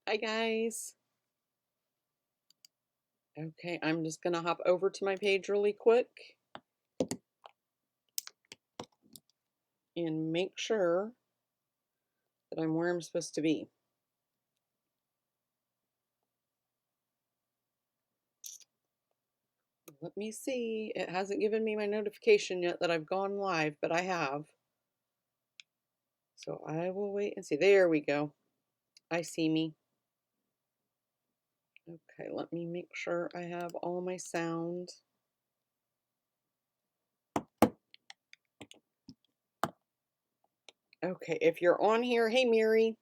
Hi guys. Okay, I'm just gonna hop over to my page really quick and make sure that I'm where I'm supposed to be. Let me see. It hasn't given me my notification yet that I've gone live, but I have. So I will wait and see. There we go. I see me. Okay, let me make sure I have all my sound. Okay, if you're on here, hey Mary.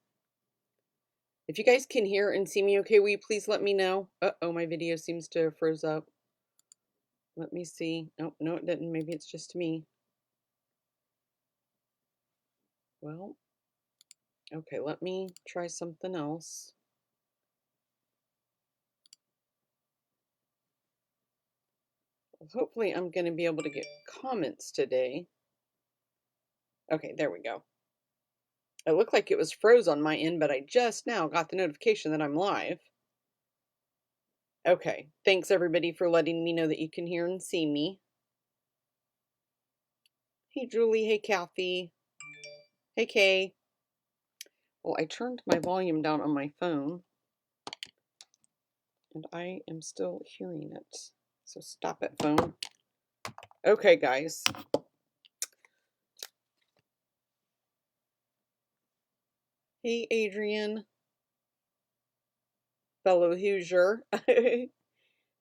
If you guys can hear and see me okay, will you please let me know? Uh-oh, my video seems to have froze up. Let me see. Oh, no, it didn't. Maybe it's just me. Well, okay, let me try something else. Hopefully I'm going to be able to get comments today. Okay, there we go. It looked like it was froze on my end, but I just now got the notification that I'm live. Okay, thanks everybody for letting me know that you can hear and see me. Hey Julie, hey Kathy, hey Kay. Well, I turned my volume down on my phone and I am still hearing it. So stop it, phone. Okay, guys. Hey Adrian, fellow Hoosier.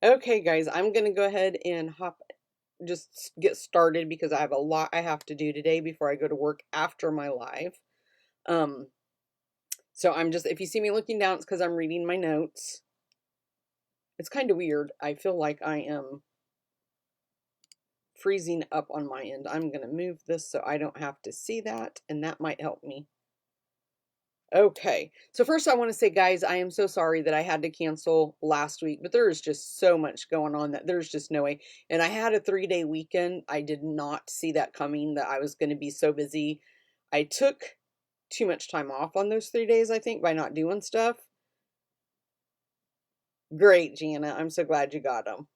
Okay, guys, I'm going to go ahead and just get started because I have a lot I have to do today before I go to work after my live. So I'm just, if you see me looking down, it's because I'm reading my notes. It's kind of weird. I feel like I am freezing up on my end. I'm going to move this so I don't have to see that, and that might help me. Okay, so first I want to say, guys, I am so sorry that I had to cancel last week, but there is just so much going on that there's just no way. And I had a 3-day weekend. I did not see that coming, that I was going to be so busy. I took too much time off on those 3 days, I think, by not doing stuff. Great, Jana. I'm so glad you got them.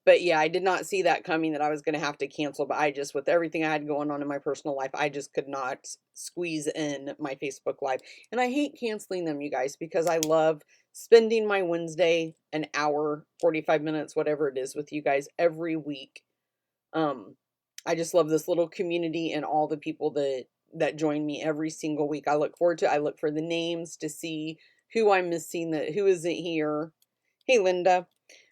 But yeah, I did not see that coming, that I was going to have to cancel, but I just, with everything I had going on in my personal life, I just could not squeeze in my Facebook Live. And I hate canceling them, you guys, because I love spending my Wednesday, an hour, 45 minutes, whatever it is, with you guys every week. I just love this little community and all the people that join me every single week. I look forward to, I look for the names to see who I'm missing, who isn't here. Hey, Linda.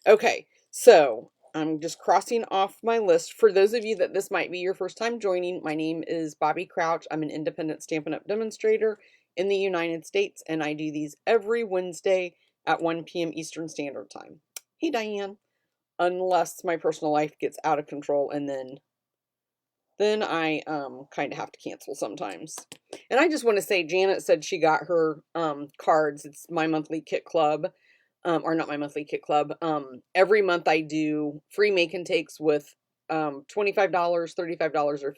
Okay. So I'm just crossing off my list. For those of you that this might be your first time joining, my name is Bobby Crouch. I'm an independent Stampin' Up! Demonstrator in the United States, and I do these every Wednesday at 1 p.m. Eastern Standard Time. Hey, Diane. Unless my personal life gets out of control, and then I kind of have to cancel sometimes. And I just want to say, Janet said she got her cards. It's my monthly kit club. Or not my monthly kit club. Every month I do free make and takes with $25, $35, or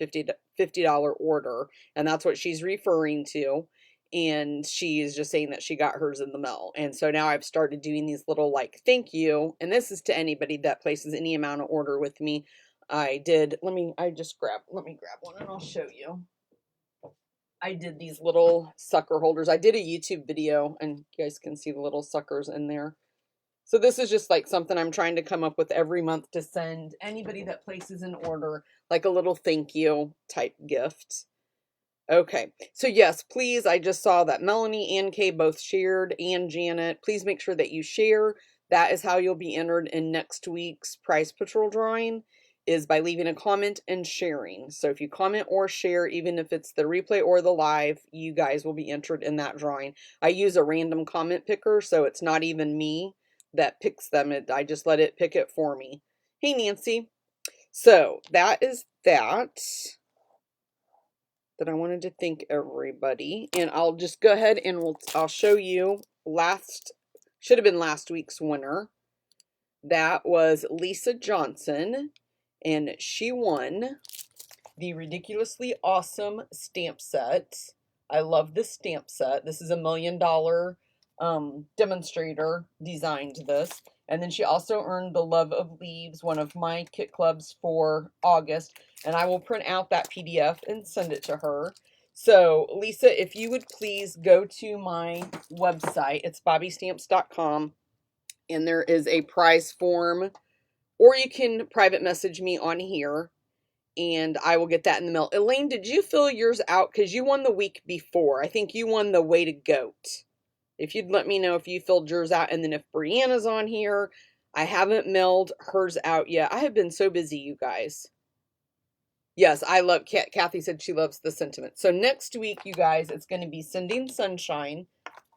$50 order, and that's what she's referring to. And she is just saying that she got hers in the mail. And so now I've started doing these little, like, thank you. And this is to anybody that places any amount of order with me. Let me grab one and I'll show you. I did these little sucker holders. I did a YouTube video and you guys can see the little suckers in there. So this is just like something I'm trying to come up with every month to send anybody that places an order, like a little thank you type gift. Okay, so yes, please, I just saw that Melanie and Kay both shared, and Janet. Please make sure that you share. That is how you'll be entered in next week's Prize Patrol drawing, is by leaving a comment and sharing. So if you comment or share, even if it's the replay or the live, you guys will be entered in that drawing. I use a random comment picker, so it's not even me that picks them. I just let it pick it for me. Hey, Nancy. So that is that I wanted to thank everybody, and I'll just go ahead and I'll show you should have been last week's winner. That was Lisa Johnson, and she won the ridiculously awesome stamp set. I love this stamp set. This is a $1 Million demonstrator designed this. And then she also earned the Love of Leaves, one of my kit clubs for August. And I will print out that PDF and send it to her. So, Lisa, if you would please go to my website. It's bobbystamps.com. And there is a prize form. Or you can private message me on here. And I will get that in the mail. Elaine, did you fill yours out? Because you won the week before. I think you won the Way to Goat. If you'd let me know if you filled yours out. And then if Brianna's on here, I haven't mailed hers out yet. I have been so busy, you guys. Yes, I love, Kathy said she loves the sentiment. So next week, you guys, it's going to be Sending Sunshine.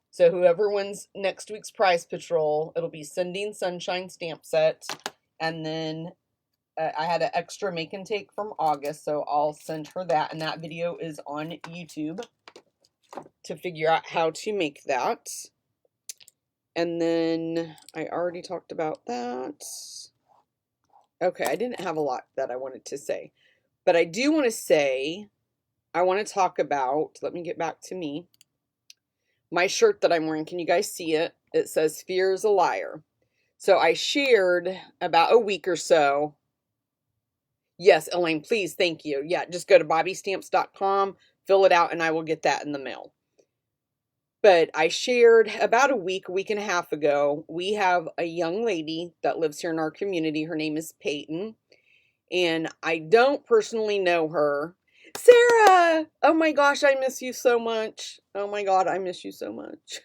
So whoever wins next week's prize patrol, it'll be Sending Sunshine stamp set. And then I had an extra make and take from August, so I'll send her that. And that video is on YouTube to figure out how to make that. And then I already talked about that. Okay, I didn't have a lot that I wanted to say. But I do want to say, I want to talk about, let me get back to me, my shirt that I'm wearing. Can you guys see it? It says, "Fear is a Liar." So I shared about a week or so. Yes, Elaine, please, thank you. Yeah, just go to bobbystamps.com, fill it out, and I will get that in the mail. But I shared about a week and a half ago, we have a young lady that lives here in our community. Her name is Peyton, and I don't personally know her. Sarah! Oh my gosh, I miss you so much. Oh my God, I miss you so much.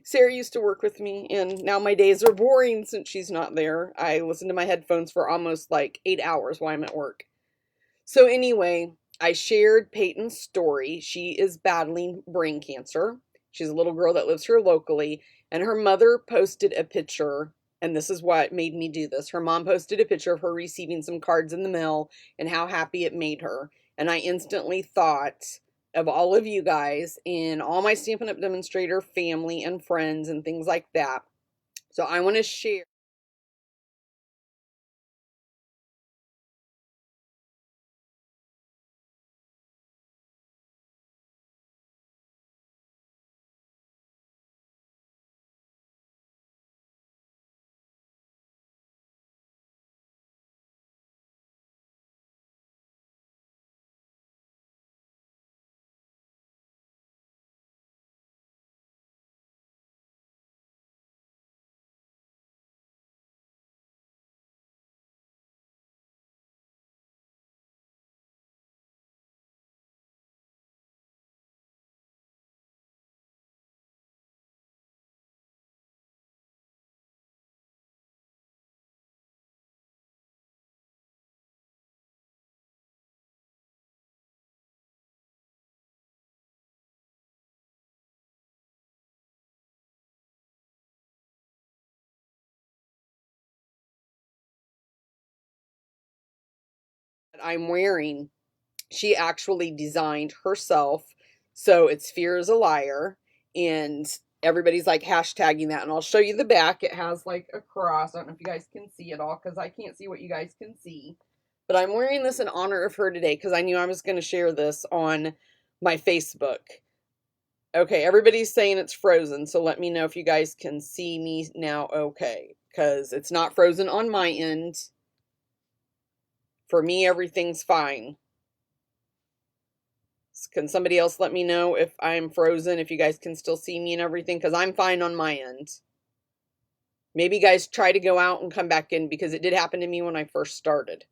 Sarah used to work with me, and now my days are boring since she's not there. I listen to my headphones for almost like 8 hours while I'm at work. So anyway, I shared Peyton's story. She is battling brain cancer. She's a little girl that lives here locally, and her mother posted a picture, and this is what made me do this. Her mom posted a picture of her receiving some cards in the mail and how happy it made her. And I instantly thought of all of you guys and all my Stampin' Up! Demonstrator family and friends and things like that. So I want to share. I'm wearing, she actually designed herself. So it's Fear is a Liar. And everybody's like hashtagging that. And I'll show you the back. It has like a cross. I don't know if you guys can see it all because I can't see what you guys can see. But I'm wearing this in honor of her today because I knew I was going to share this on my Facebook. Okay, everybody's saying it's frozen. So let me know if you guys can see me now. Okay, because it's not frozen on my end. For me, everything's fine. Can somebody else let me know if I'm frozen, if you guys can still see me and everything? Because I'm fine on my end. Maybe you guys try to go out and come back in because it did happen to me when I first started.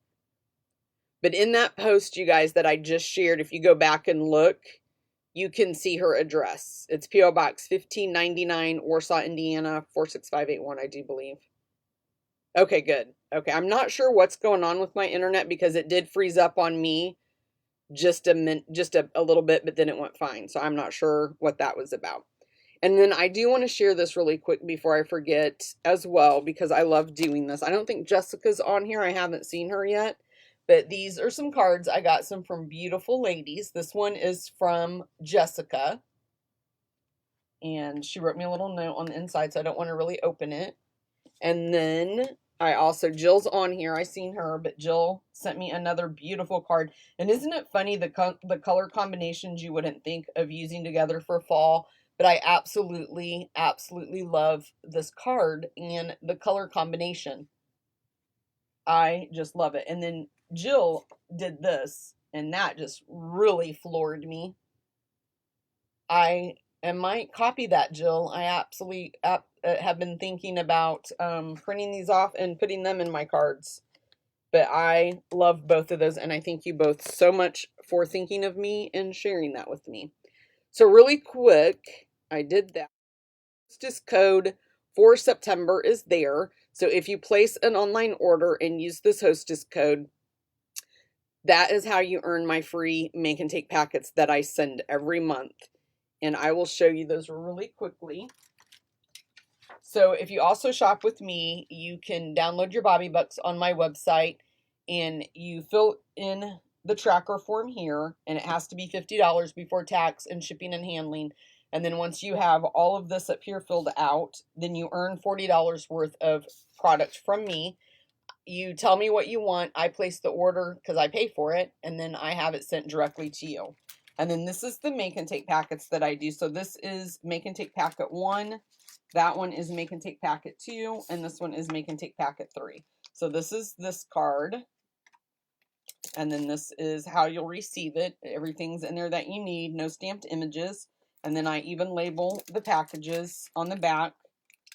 But in that post, you guys, that I just shared, if you go back and look, you can see her address. It's P.O. Box 1599, Warsaw, Indiana, 46581, I do believe. Okay, good. Okay, I'm not sure what's going on with my internet because it did freeze up on me just a little bit, but then it went fine. So I'm not sure what that was about. And then I do want to share this really quick before I forget as well, because I love doing this. I don't think Jessica's on here. I haven't seen her yet, but these are some cards. I got some from Beautiful Ladies. This one is from Jessica, and she wrote me a little note on the inside, so I don't want to really open it. And then I also, Jill's on here. I seen her, but Jill sent me another beautiful card. And isn't it funny, the color combinations you wouldn't think of using together for fall, but I absolutely, absolutely love this card and the color combination. I just love it. And then Jill did this, and that just really floored me. I might copy that, Jill. I absolutely have been thinking about printing these off and putting them in my cards. But I love both of those, and I thank you both so much for thinking of me and sharing that with me. So really quick, I did that. Hostess code for September is there. So if you place an online order and use this hostess code, that is how you earn my free make and take packets that I send every month. And I will show you those really quickly. So if you also shop with me, you can download your Bobby Bucks on my website, and you fill in the tracker form here, and it has to be $50 before tax and shipping and handling. And then once you have all of this up here filled out, then you earn $40 worth of product from me. You tell me what you want. I place the order because I pay for it, and then I have it sent directly to you. And then this is the make and take packets that I do. So this is make and take packet 1. That one is make and take packet 2. And this one is make and take packet 3. So this is this card. And then this is how you'll receive it. Everything's in there that you need. No stamped images. And then I even label the packages on the back,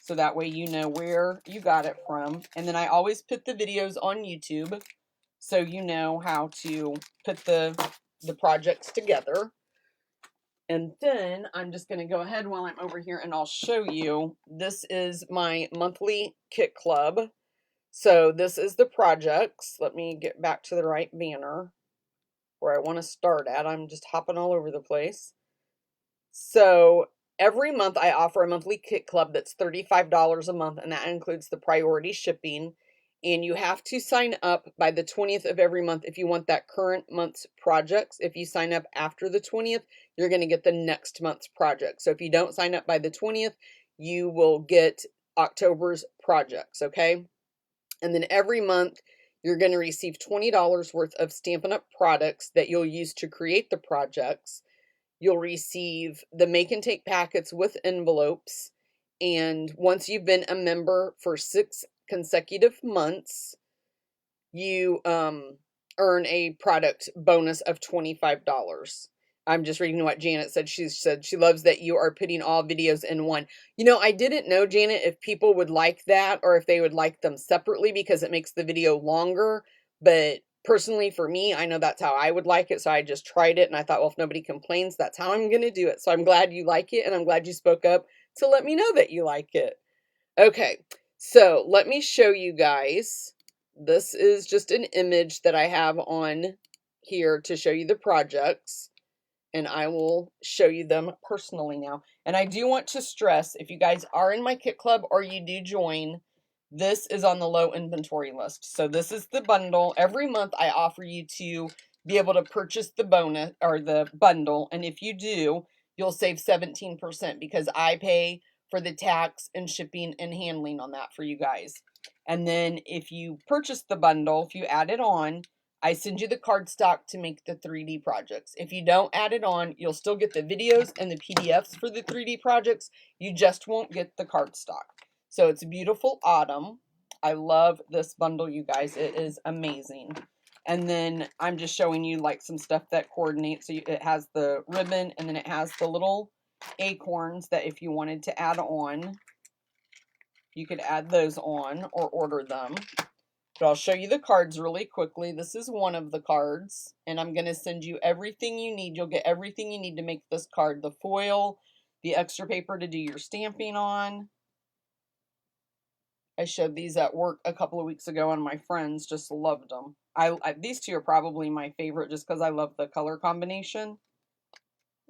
so that way you know where you got it from. And then I always put the videos on YouTube, so you know how to put the projects together. And then I'm just going to go ahead while I'm over here and I'll show you. This is my monthly kit club. So this is the projects. Let me get back to the right banner where I want to start at. I'm just hopping all over the place. So every month I offer a monthly kit club that's $35 a month, and that includes the priority shipping. And you have to sign up by the 20th of every month if you want that current month's projects. If you sign up after the 20th, you're going to get the next month's project. So if you don't sign up by the 20th, you will get October's projects, okay? And then every month, you're going to receive $20 worth of Stampin' Up! Products that you'll use to create the projects. You'll receive the make and take packets with envelopes. And once you've been a member for 6 consecutive months, you earn a product bonus of $25. I'm just reading what Janet said. She said she loves that you are putting all videos in one. You know, I didn't know, Janet, if people would like that or if they would like them separately because it makes the video longer. But personally, for me, I know that's how I would like it. So I just tried it and I thought, well, if nobody complains, that's how I'm going to do it. So I'm glad you like it, and I'm glad you spoke up to let me know that you like it. Okay, so let me show you guys. This is just an image that I have on here to show you the projects, and I will show you them personally now. And I do want to stress, if you guys are in my kit club or you do join, this is on the low inventory list. So this is the bundle. Every month I offer you to be able to purchase the bonus or the bundle, and if you do, you'll save 17% because I pay for the tax and shipping and handling on that for you guys. And then if you purchase the bundle, if you add it on, I send you the cardstock to make the 3D projects. If you don't add it on, you'll still get the videos and the PDFs for the 3D projects. You just won't get the cardstock. So it's Beautiful Autumn. I love this bundle, you guys. It is amazing. And then I'm just showing you like some stuff that coordinates. So it has the ribbon, and then it has the little acorns that if you wanted to add on, you could add those on or order them. But I'll show you the cards really quickly. This is one of the cards, and I'm going to send you everything you need. You'll get everything you need to make this card. The foil, the extra paper to do your stamping on. I showed these at work a couple of weeks ago, and my friends just loved them. These two are probably my favorite just because I love the color combination.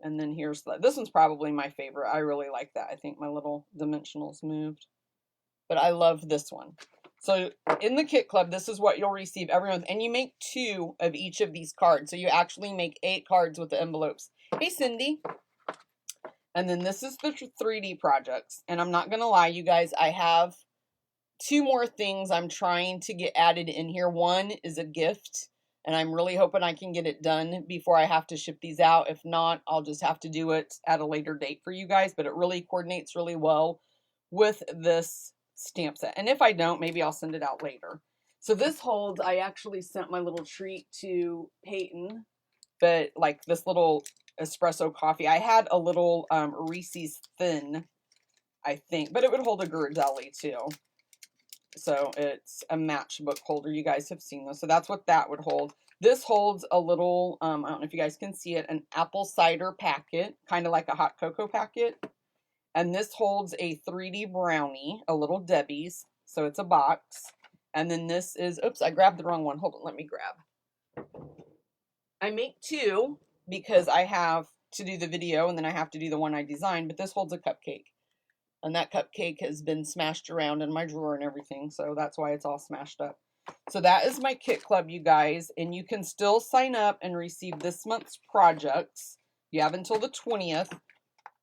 And then here's this one's probably my favorite. I really like that. I think my little dimensionals moved. But I love this one. So in the kit club, this is what you'll receive every month. And you make 2 of each of these cards. So you actually make 8 cards with the envelopes. Hey, Cindy. And then this is the 3D projects. And I'm not going to lie, you guys, I have two more things I'm trying to get added in here. One is a gift, and I'm really hoping I can get it done before I have to ship these out. If not, I'll just have to do it at a later date for you guys, but it really coordinates really well with this stamp set. And if I don't, maybe I'll send it out later. So this holds, I actually sent my little treat to Peyton, but like this little espresso coffee. I had a little Reese's Thin, I think, but it would hold a Ghirardelli too. So it's a matchbook holder. You guys have seen this. So that's what that would hold. This holds a little, I don't know if you guys can see it, an apple cider packet, kind of like a hot cocoa packet. And this holds a 3D brownie, a little Debbie's. So it's a box. And then this is, oops, I grabbed the wrong one. Hold on, let me grab. I make two because I have to do the video and then I have to do the one I designed, but this holds a cupcake. And that cupcake has been smashed around in my drawer and everything, so that's why it's all smashed up. So that is my kit club, you guys, and you can still sign up and receive this month's projects. You have until the 20th,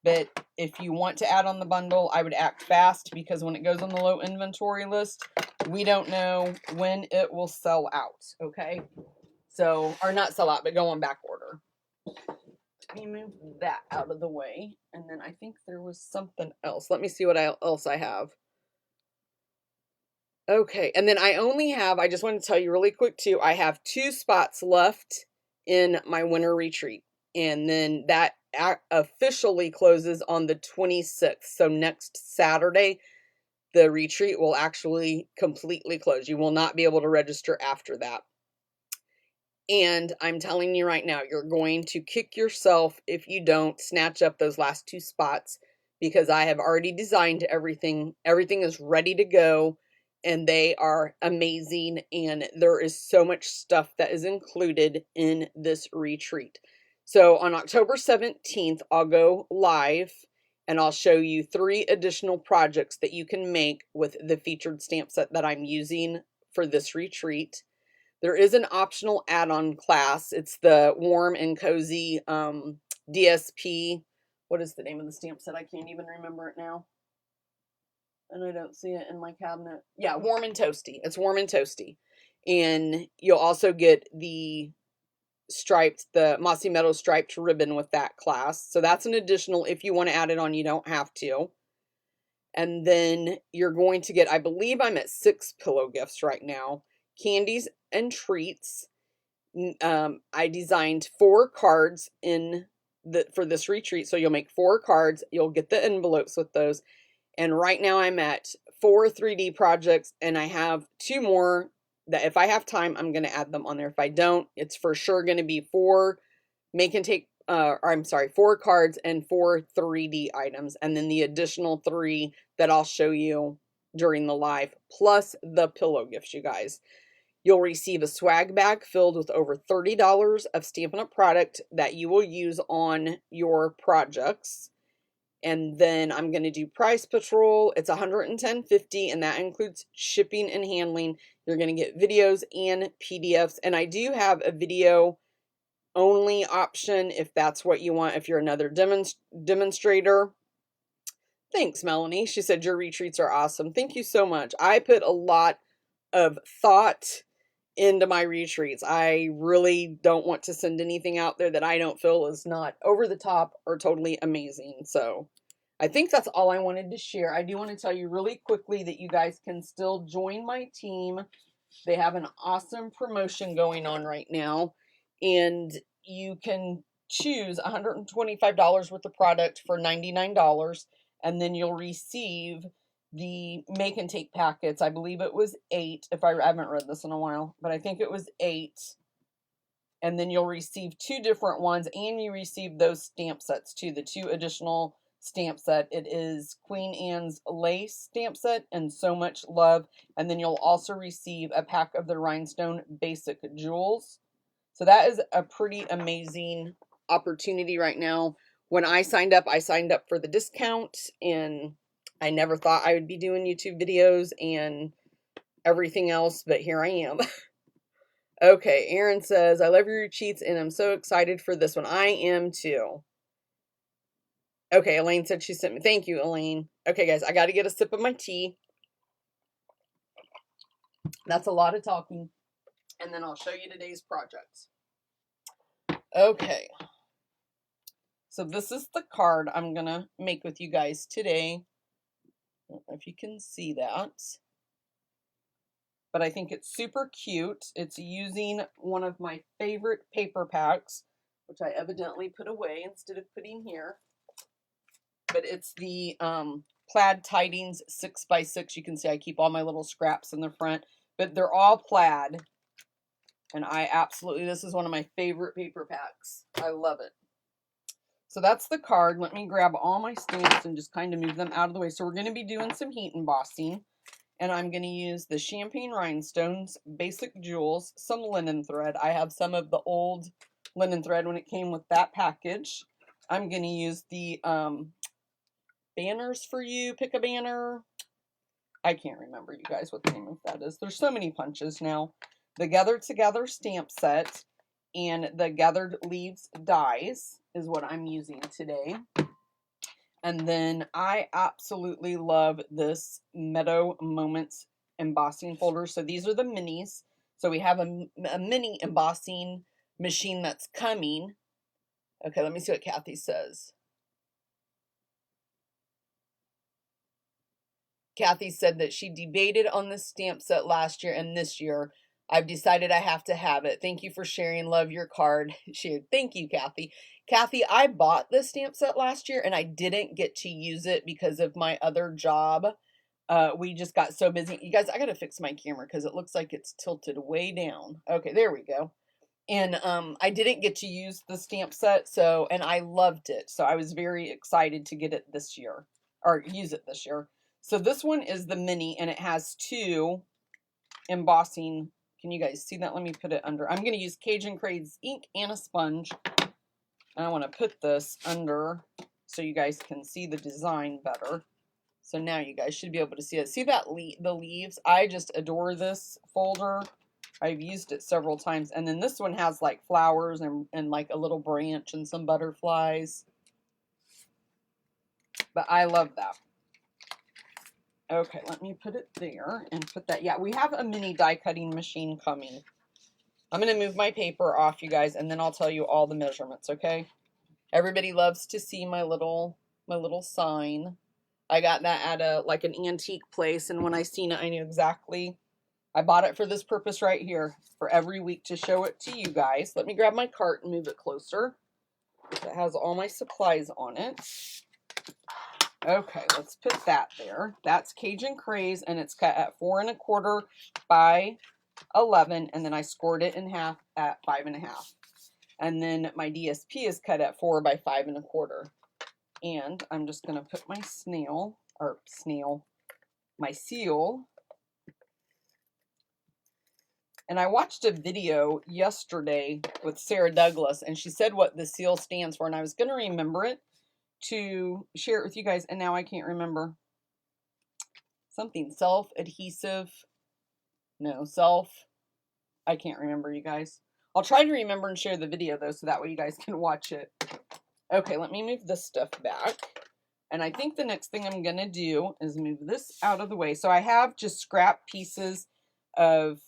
but if you want to add on the bundle, I would act fast because when it goes on the low inventory list, we don't know when it will sell out, okay? So, or not sell out, but go on back order. Let me move that out of the way. And then I think there was something else. Let me see what else I have. Okay. And then I only have, I just want to tell you really quick too, I have 2 spots left in my winter retreat. And then that officially closes on the 26th. So next Saturday, the retreat will actually completely close. You will not be able to register after that. And I'm telling you right now, you're going to kick yourself if you don't snatch up those last 2 spots because I have already designed everything. Everything is ready to go and they are amazing. And there is so much stuff that is included in this retreat. So on October 17th, I'll go live and I'll show you 3 additional projects that you can make with the featured stamp set that I'm using for this retreat. There is an optional add-on class. It's the Warm and Cozy DSP. What is the name of the stamp set? I can't even remember it now. And I don't see it in my cabinet. Yeah, Warm and Toasty. It's Warm and Toasty. And you'll also get the Mossy Meadow striped ribbon with that class. So that's an additional, if you want to add it on, you don't have to. And then you're going to get, I believe I'm at 6 pillow gifts right now. Candies and treats. I designed 4 cards for this retreat. So you'll make 4 cards. You'll get the envelopes with those. And right now I'm at 4 3D projects and I have 2 more that if I have time, I'm going to add them on there. If I don't, it's for sure going to be 4 4 cards and 4 3D items. And then the additional 3 that I'll show you during the live, plus the pillow gifts, you guys. You'll receive a swag bag filled with over $30 of Stampin' Up! Product that you will use on your projects. And then I'm going to do Price Patrol. It's $110.50 and that includes shipping and handling. You're going to get videos and PDFs. And I do have a video only option if that's what you want, if you're another demonstrator. Thanks, Melanie. She said your retreats are awesome. Thank you so much. I put a lot of thought into my retreats. I really don't want to send anything out there that I don't feel is not over the top or totally amazing. So I think that's all I wanted to share. I do want to tell you really quickly that you guys can still join my team. They have an awesome promotion going on right now. And you can choose $125 worth of product for $99. And then you'll receive the make and take packets. I believe it was 8, if I haven't read this in a while, but I think it was 8. And then you'll receive 2 different ones, and you receive those stamp sets too, the 2 additional stamp set. It is Queen Anne's lace stamp set and So Much Love. And then you'll also receive a pack of the Rhinestone Basic Jewels. So that is a pretty amazing opportunity right now. When I signed up for the discount, and I never thought I would be doing YouTube videos and everything else, but here I am. Okay, Aaron says, I love your retreats and I'm so excited for this one. I am too. Okay, Elaine said she sent me. Thank you, Elaine. Okay, guys, I got to get a sip of my tea. That's a lot of talking. And then I'll show you today's projects. Okay. So this is the card I'm going to make with you guys today. I don't know if you can see that. But I think it's super cute. It's using one of my favorite paper packs, which I evidently put away instead of putting here. But it's the plaid tidings 6x6. You can see I keep all my little scraps in the front, but they're all plaid. And I absolutely, this is one of my favorite paper packs. I love it. So that's the card. Let me grab all my stamps and just kind of move them out of the way. So we're going to be doing some heat embossing. And I'm going to use the Champagne Rhinestones, Basic Jewels, some linen thread. I have some of the old linen thread when it came with that package. I'm going to use the Banners for You, Pick a Banner. I can't remember, you guys, what the name of that is. There's so many punches now. The Gathered Together stamp set and the Gathered Leaves dies is what I'm using today. And then I absolutely love this Meadow Moments embossing folder. So these are the minis. So we have a mini embossing machine that's coming. Okay, let me see what Kathy says. Kathy said that she debated on the stamp set last year and this year. I've decided I have to have it. Thank you for sharing. Love your card. Thank you, Kathy. Kathy, I bought the stamp set last year and I didn't get to use it because of my other job. We just got so busy. You guys, I got to fix my camera because it looks like it's tilted way down. Okay, there we go. And I didn't get to use the stamp set, and I loved it. So I was very excited to get it this year, or use it this year. So this one is the mini, and it has two embossing. Can you guys see that? Let me put it under. I'm going to use Cajun Craze ink and a sponge. And I want to put this under so you guys can see the design better. So now you guys should be able to see it. See that the leaves? I just adore this folder. I've used it several times. And then this one has like flowers and like a little branch and some butterflies. But I love that. Okay, let me put it there and put that. Yeah, we have a mini die cutting machine coming. I'm going to move my paper off, you guys, and then I'll tell you all the measurements, okay? Everybody loves to see my little sign. I got that at like an antique place, and when I seen it, I knew exactly. I bought it for this purpose right here, for every week to show it to you guys. Let me grab my cart and move it closer. It has all my supplies on it. Okay, let's put that there. That's Cajun Craze, and it's cut at 4 1/4 by 11, and then I scored it in half at 5 1/2. And then my DSP is cut at 4 by 5 1/4. And I'm just going to put my my seal. And I watched a video yesterday with Sarah Douglas, and she said what the seal stands for, and I was going to remember it to share it with you guys, and now I can't remember. Something self-adhesive. No, I can't remember, you guys. I'll try to remember and share the video, though, so that way you guys can watch it. Okay, let me move this stuff back. And I think the next thing I'm going to do is move this out of the way. So I have just scrap pieces of,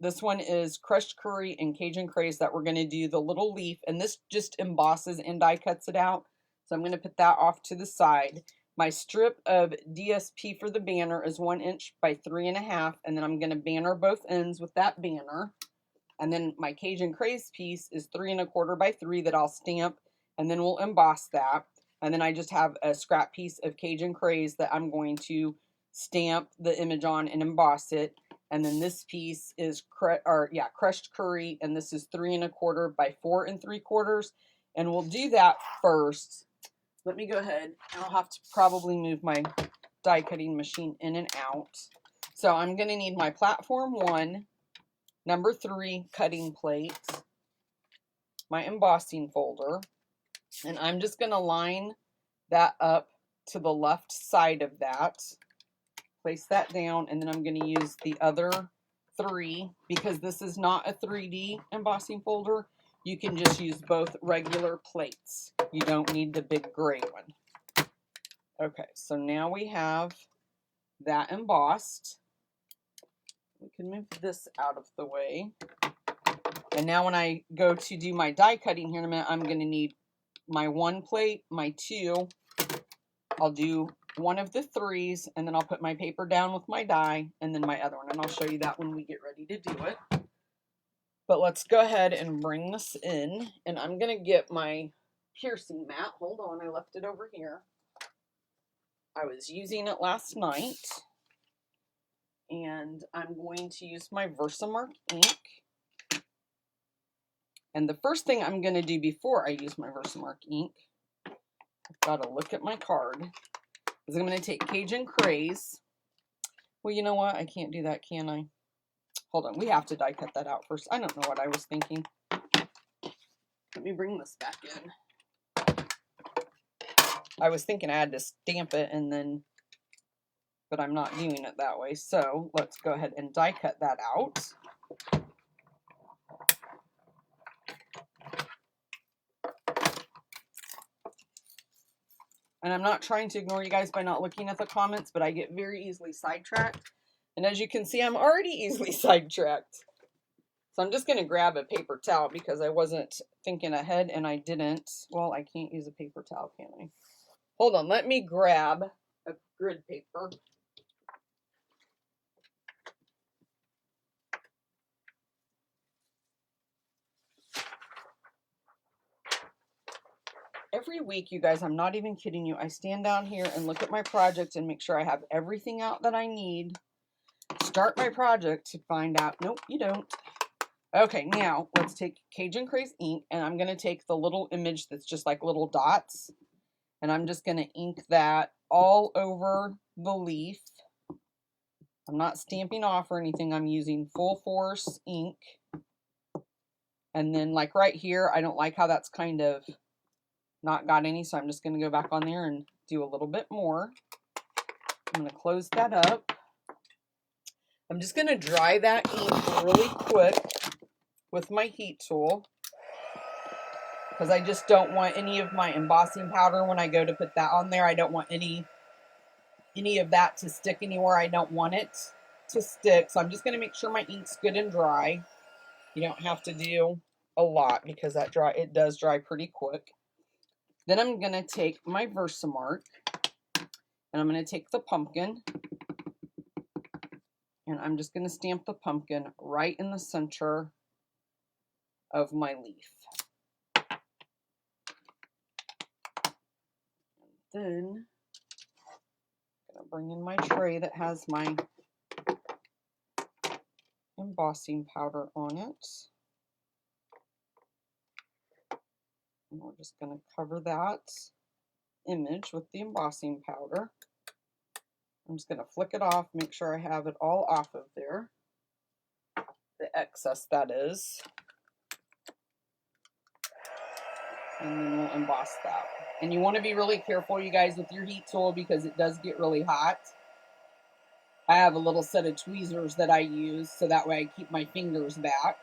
this one is crushed curry and Cajun Craze that we're going to do the little leaf. And this just embosses and die cuts it out. So I'm going to put that off to the side. My strip of DSP for the banner is 1 inch by 3 1/2. And then I'm going to banner both ends with that banner. And then my Cajun Craze piece is 3 1/4 by 3 that I'll stamp. And then we'll emboss that. And then I just have a scrap piece of Cajun Craze that I'm going to stamp the image on and emboss it. And then this piece is crushed curry, and this is 3 1/4 by 4 3/4. And we'll do that first. Let me go ahead, and I'll have to probably move my die cutting machine in and out. So I'm going to need my platform 1, number 3 cutting plate, my embossing folder. And I'm just going to line that up to the left side of that. Place that down, and then I'm going to use the other 3, because this is not a 3D embossing folder. You can just use both regular plates. You don't need the big gray one. Okay, so now we have that embossed. We can move this out of the way. And now when I go to do my die cutting here in a minute, I'm going to need my 1 plate, my 2. I'll do one of the 3s, and then I'll put my paper down with my die, and then my other one. And I'll show you that when we get ready to do it. But let's go ahead and bring this in. And I'm going to get my piercing mat. Hold on, I left it over here. I was using it last night. And I'm going to use my Versamark ink. And the first thing I'm going to do before I use my Versamark ink, I've got to look at my card, is I'm going to take Cajun Craze. Well, you know what? I can't do that, can I? Hold on. We have to die cut that out first. I don't know what I was thinking. Let me bring this back in. I was thinking I had to stamp it and then, but I'm not doing it that way. So let's go ahead and die cut that out. And I'm not trying to ignore you guys by not looking at the comments, but I get very easily sidetracked. And as you can see, I'm already easily sidetracked. So I'm just going to grab a paper towel because I wasn't thinking ahead and I didn't. Well, I can't use a paper towel, can I? Hold on, let me grab a grid paper. Every week, you guys, I'm not even kidding you, I stand down here and look at my project and make sure I have everything out that I need. Start my project to find out, nope, you don't. Okay, now let's take Cajun Craze ink, and I'm going to take the little image that's just like little dots, and I'm just going to ink that all over the leaf. I'm not stamping off or anything. I'm using full force ink. And then like right here, I don't like how that's kind of not got any, so I'm just going to go back on there and do a little bit more. I'm going to close that up. I'm just going to dry that ink really quick with my heat tool because I just don't want any of my embossing powder when I go to put that on there. I don't want any of that to stick anywhere I don't want it to stick. So I'm just going to make sure my ink's good and dry. You don't have to do a lot because it does dry pretty quick. Then I'm going to take my Versamark and I'm going to take the pumpkin and I'm just going to stamp the pumpkin right in the center of my leaf. And then I'm going to bring in my tray that has my embossing powder on it. And we're just going to cover that image with the embossing powder. I'm just going to flick it off, make sure I have it all off of there. The excess, that is. And then we'll emboss that. And you want to be really careful, you guys, with your heat tool because it does get really hot. I have a little set of tweezers that I use so that way I keep my fingers back.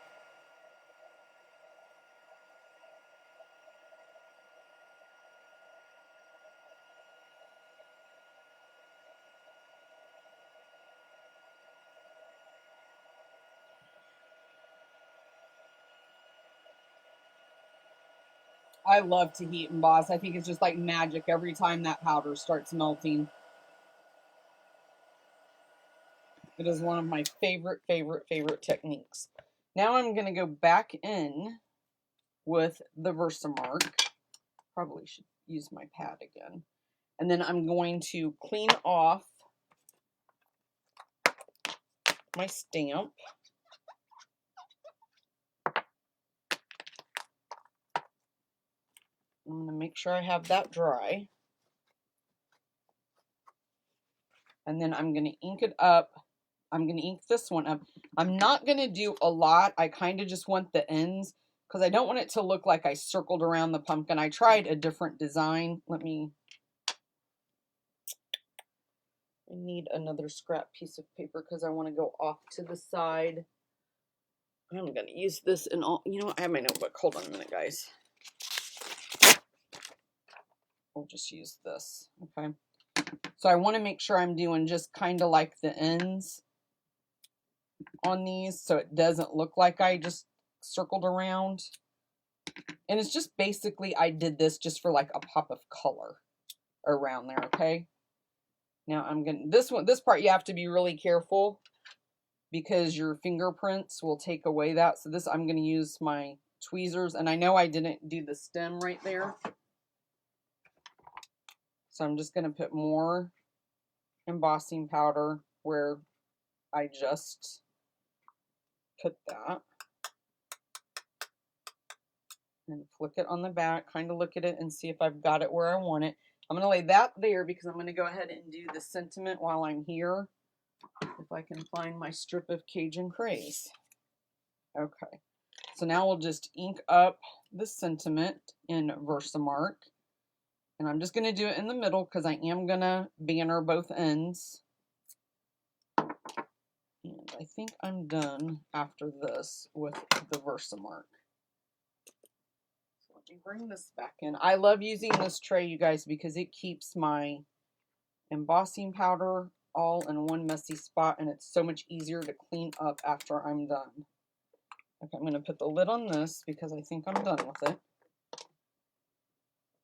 I love to heat emboss. I think it's just like magic every time that powder starts melting. It is one of my favorite techniques. Now I'm going to go back in with the Versamark. Probably should use my pad again. And then I'm going to clean off my stamp. I'm going to make sure I have that dry. And then I'm going to ink it up. I'm going to ink this one up. I'm not going to do a lot. I kind of just want the ends because I don't want it to look like I circled around the pumpkin. I tried a different design. I need another scrap piece of paper because I want to go off to the side. I'm going to use this in all, you know, I have my notebook. Hold on a minute, guys. We'll just use this, okay? So I want to make sure I'm doing just kind of like the ends on these so it doesn't look like I just circled around. And it's just basically, I did this just for like a pop of color around there, okay? Now I'm gonna, this part you have to be really careful because your fingerprints will take away that. So this, I'm gonna use my tweezers, and I know I didn't do the stem right there. So I'm just gonna put more embossing powder where I just put that. And flick it on the back, kind of look at it and see if I've got it where I want it. I'm going to lay that there because I'm going to go ahead and do the sentiment while I'm here. If I can find my strip of Cajun Craze. Okay. So now we'll just ink up the sentiment in Versamark. And I'm just going to do it in the middle because I am going to banner both ends. And I think I'm done after this with the Versamark. Let me bring this back in. I love using this tray, you guys, because it keeps my embossing powder all in one messy spot, and it's so much easier to clean up after I'm done. Okay, I'm going to put the lid on this because I think I'm done with it.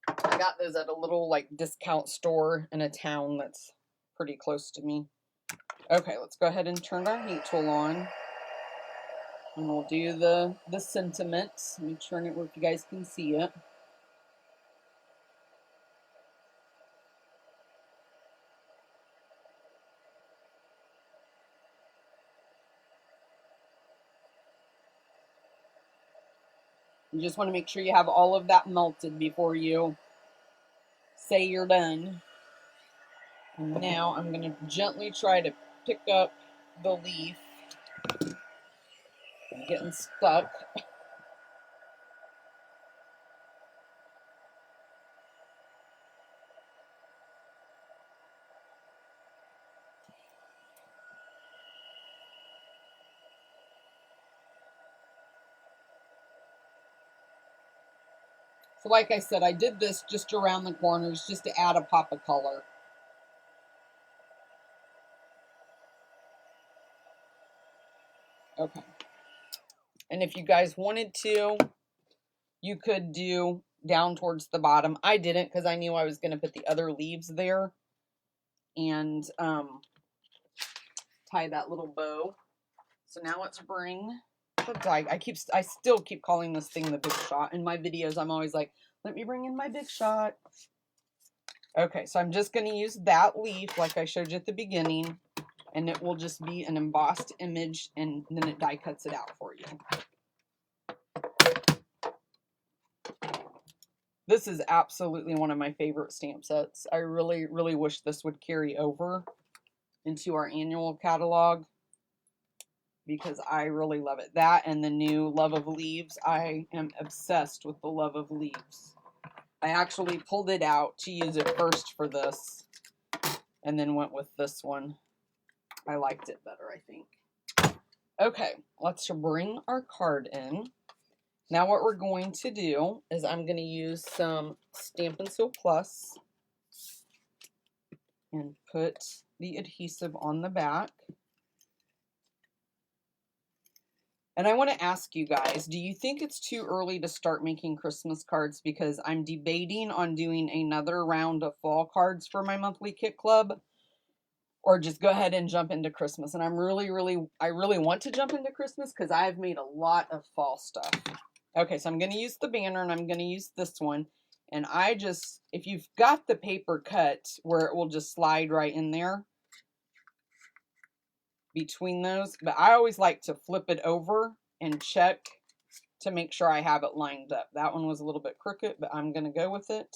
I got those at a little like discount store in a town that's pretty close to me. Okay, let's go ahead and turn our heat tool on. And we'll do the sentiment. Let me turn it where you guys can see it. You just want to make sure you have all of that melted before you say you're done. And now I'm going to gently try to pick up the leaf. I'm getting stuck. So like I said, I did this just around the corners just to add a pop of color. Okay. And if you guys wanted to, you could do down towards the bottom. I didn't because I knew I was going to put the other leaves there and tie that little bow. So now let's bring the die. I still keep calling this thing the Big Shot. In my videos, I'm always like, let me bring in my Big Shot. Okay, so I'm just going to use that leaf like I showed you at the beginning, and it will just be an embossed image, and then it die cuts it out for you. This is absolutely one of my favorite stamp sets. I really, really wish this would carry over into our annual catalog because I really love it. That and the new Love of Leaves. I am obsessed with the Love of Leaves. I actually pulled it out to use it first for this and then went with this one. I liked it better, I think. Okay, let's bring our card in. Now what we're going to do is I'm going to use some Stampin' Seal Plus and put the adhesive on the back. And I want to ask you guys, do you think it's too early to start making Christmas cards? Because I'm debating on doing another round of fall cards for my monthly kit club, or just go ahead and jump into Christmas. And I really want to jump into Christmas because I've made a lot of fall stuff. Okay, so I'm going to use the banner and I'm going to use this one. And if you've got the paper cut where it will just slide right in there between those, but I always like to flip it over and check to make sure I have it lined up. That one was a little bit crooked, but I'm going to go with it.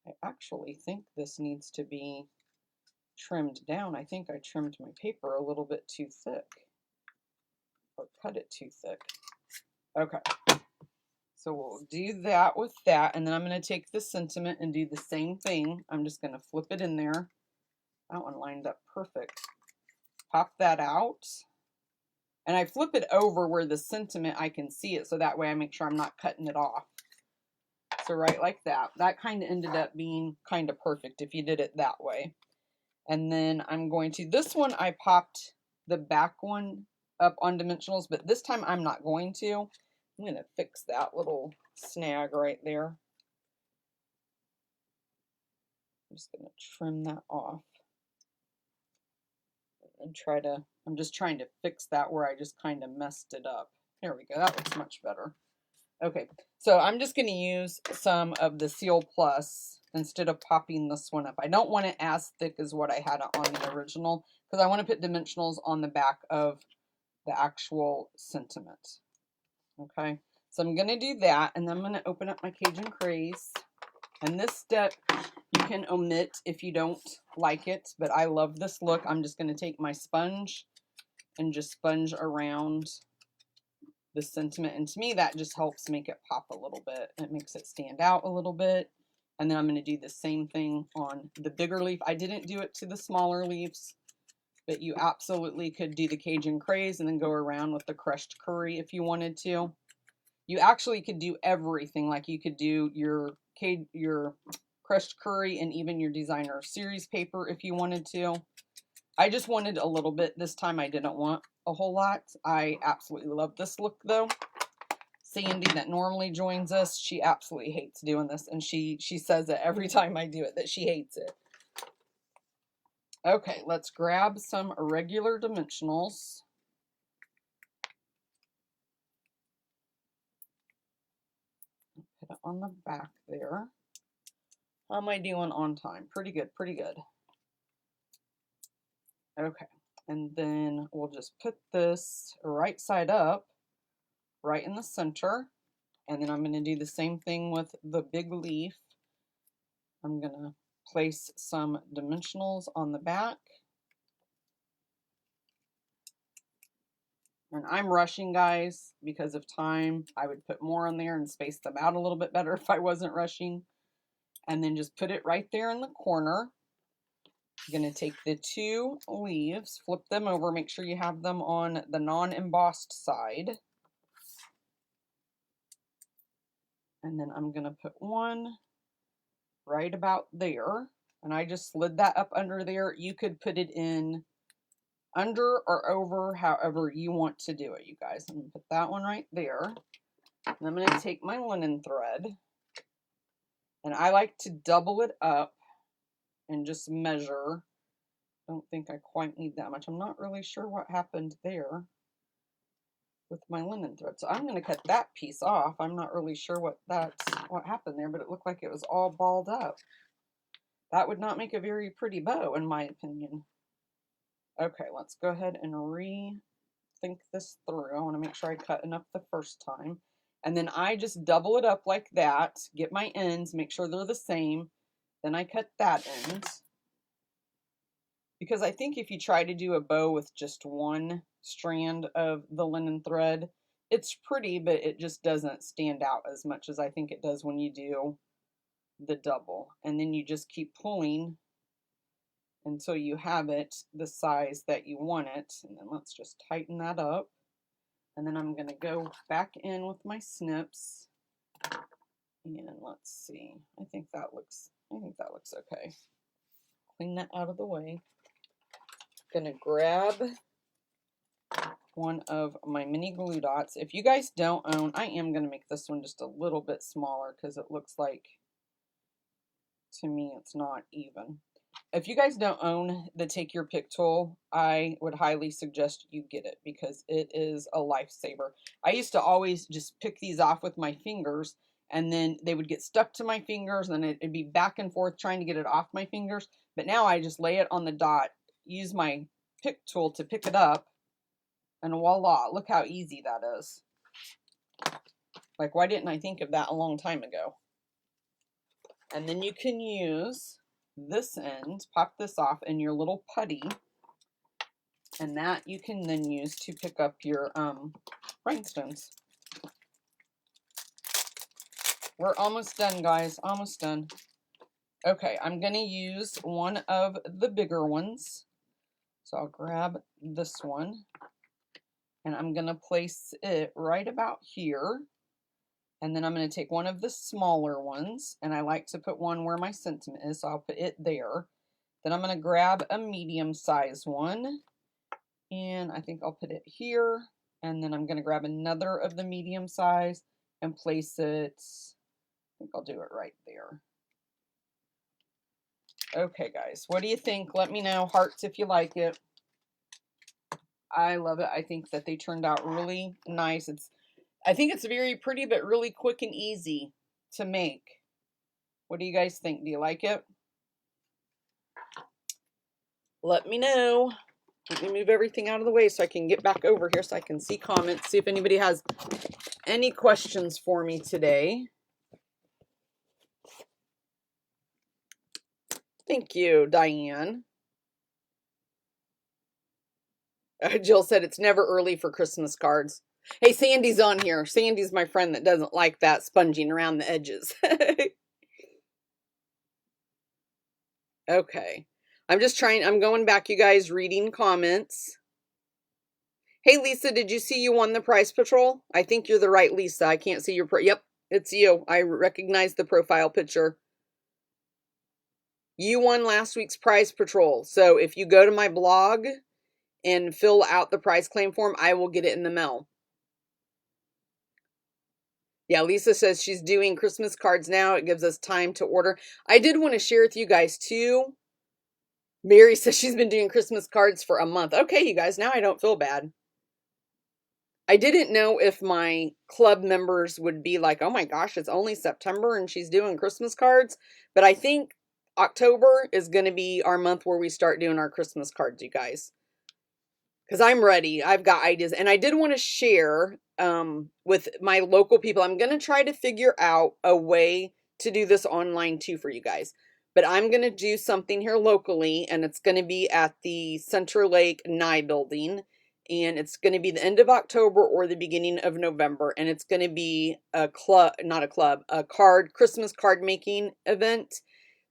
I actually think this needs to be trimmed down. I think I trimmed my paper a little bit too thick or cut it too thick. Okay. So we'll do that with that, and then I'm going to take the sentiment and do the same thing. I'm just going to flip it in there. That one lined up perfect. Pop that out. And I flip it over where the sentiment, I can see it, so that way I make sure I'm not cutting it off. So right like that. That kind of ended up being kind of perfect if you did it that way. And then I'm going to, this one I popped the back one up on dimensionals, but this time I'm not going to. I'm going to fix that little snag right there. I'm just going to trim that off and I'm just trying to fix that where I just kind of messed it up. There we go. That looks much better. Okay, so I'm just going to use some of the Seal Plus instead of popping this one up. I don't want it as thick as what I had on the original because I want to put dimensionals on the back of the actual sentiment. Okay, so I'm going to do that, and then I'm going to open up my Cajun Craze. And this step you can omit if you don't like it, but I love this look. I'm just going to take my sponge and just sponge around the sentiment, and to me that just helps make it pop a little bit. It makes it stand out a little bit. And then I'm going to do the same thing on the bigger leaf. I didn't do it to the smaller leaves, but you absolutely could do the Cajun Craze and then go around with the crushed curry if you wanted to. You actually could do everything. Like you could do your crushed curry and even your designer series paper if you wanted to. I just wanted a little bit this time. I didn't want a whole lot. I absolutely love this look though. Sandy that normally joins us, she absolutely hates doing this, and she says it every time I do it that she hates it. Okay, let's grab some irregular dimensionals. Put it on the back there. How am I doing on time? Pretty good, pretty good. Okay, and then we'll just put this right side up, right in the center, and then I'm going to do the same thing with the big leaf. I'm going to place some dimensionals on the back. And I'm rushing, guys, because of time. I would put more on there and space them out a little bit better if I wasn't rushing. And then just put it right there in the corner. I'm going to take the two leaves, flip them over, make sure you have them on the non-embossed side. And then I'm going to put one right about there. And I just slid that up under there. You could put it in under or over, however you want to do it, you guys. I'm going to put that one right there. And I'm going to take my linen thread. And I like to double it up and just measure. Don't think I quite need that much. I'm not really sure what happened there with my linen thread. So I'm going to cut that piece off. I'm not really sure what happened there, but it looked like it was all balled up. That would not make a very pretty bow, in my opinion. Okay, let's go ahead and rethink this through. I want to make sure I cut enough the first time. And then I just double it up like that, get my ends, make sure they're the same. Then I cut that end. Because I think if you try to do a bow with just one strand of the linen thread, it's pretty, but it just doesn't stand out as much as I think it does when you do the double. And then you just keep pulling until you have it the size that you want it. And then let's just tighten that up. And then I'm going to go back in with my snips. And let's see. I think that looks okay. Clean that out of the way. Gonna grab one of my mini glue dots. If you guys don't own, I am gonna make this one just a little bit smaller because it looks like, to me, it's not even. If you guys don't own the Take Your Pick tool, I would highly suggest you get it because it is a lifesaver. I used to always just pick these off with my fingers, and then they would get stuck to my fingers, and then it'd be back and forth trying to get it off my fingers. But now I just lay it on the dot, use my pick tool to pick it up, and voila, look how easy that is. Like, why didn't I think of that a long time ago? And then you can use this end, pop this off in your little putty, and that you can then use to pick up your rhinestones. We're almost done, guys, almost done. Okay, I'm going to use one of the bigger ones. So I'll grab this one, and I'm going to place it right about here. And then I'm going to take one of the smaller ones, and I like to put one where my sentiment is, so I'll put it there. Then I'm going to grab a medium size one, And I think I'll put it here. And then I'm going to grab another of the medium size and place it, I think I'll do it right there. Okay, guys, what do you think? Let me know. Hearts if you like it. I love it. I think that they turned out really nice. I think it's very pretty, but really quick and easy to make. What do you guys think? Do you like it? Let me know. Let me move everything out of the way so I can get back over here so I can see comments, see if anybody has any questions for me today. Thank you, Diane. Jill said it's never early for Christmas cards. Hey, Sandy's on here. Sandy's my friend that doesn't like that sponging around the edges. Okay. I'm going back, you guys, reading comments. Hey, Lisa, did you see you won the prize patrol? I think you're the right Lisa. I can't see your yep, it's you. I recognize the profile picture. You won last week's prize patrol. So if you go to my blog and fill out the prize claim form, I will get it in the mail. Yeah, Lisa says she's doing Christmas cards now. It gives us time to order. I did want to share with you guys too. Mary says she's been doing Christmas cards for a month. Okay, you guys, now I don't feel bad. I didn't know if my club members would be like, oh my gosh, it's only September and she's doing Christmas cards. But I think October is going to be our month where we start doing our Christmas cards, you guys. Because I'm ready. I've got ideas. And I did want to share with my local people. I'm going to try to figure out a way to do this online too for you guys. But I'm going to do something here locally. And it's going to be at the Center Lake Nye building. And it's going to be the end of October or the beginning of November. And it's going to be a club, not a club, a Christmas card making event.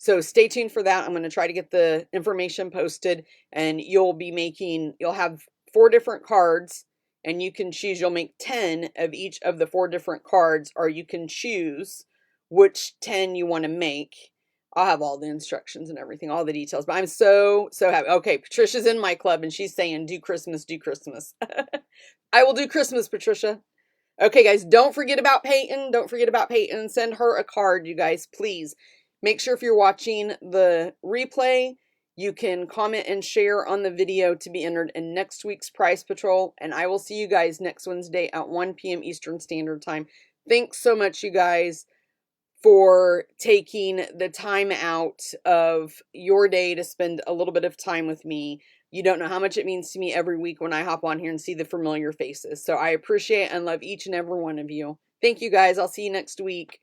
So stay tuned for that. I'm going to try to get the information posted, and you'll have 4 different cards, and you can choose, you'll make 10 of each of the 4 different cards, or you can choose which 10 you want to make. I'll have all the instructions and everything, all the details, but I'm so happy. Okay, Patricia's in my club and she's saying, do Christmas, do Christmas. I will do Christmas, Patricia. Okay, guys, don't forget about Peyton. Don't forget about Peyton. Send her a card, you guys, please. Make sure if you're watching the replay, you can comment and share on the video to be entered in next week's prize patrol. And I will see you guys next Wednesday at 1 p.m. Eastern Standard Time. Thanks so much, you guys, for taking the time out of your day to spend a little bit of time with me. You don't know how much it means to me every week when I hop on here and see the familiar faces. So I appreciate and love each and every one of you. Thank you, guys. I'll see you next week.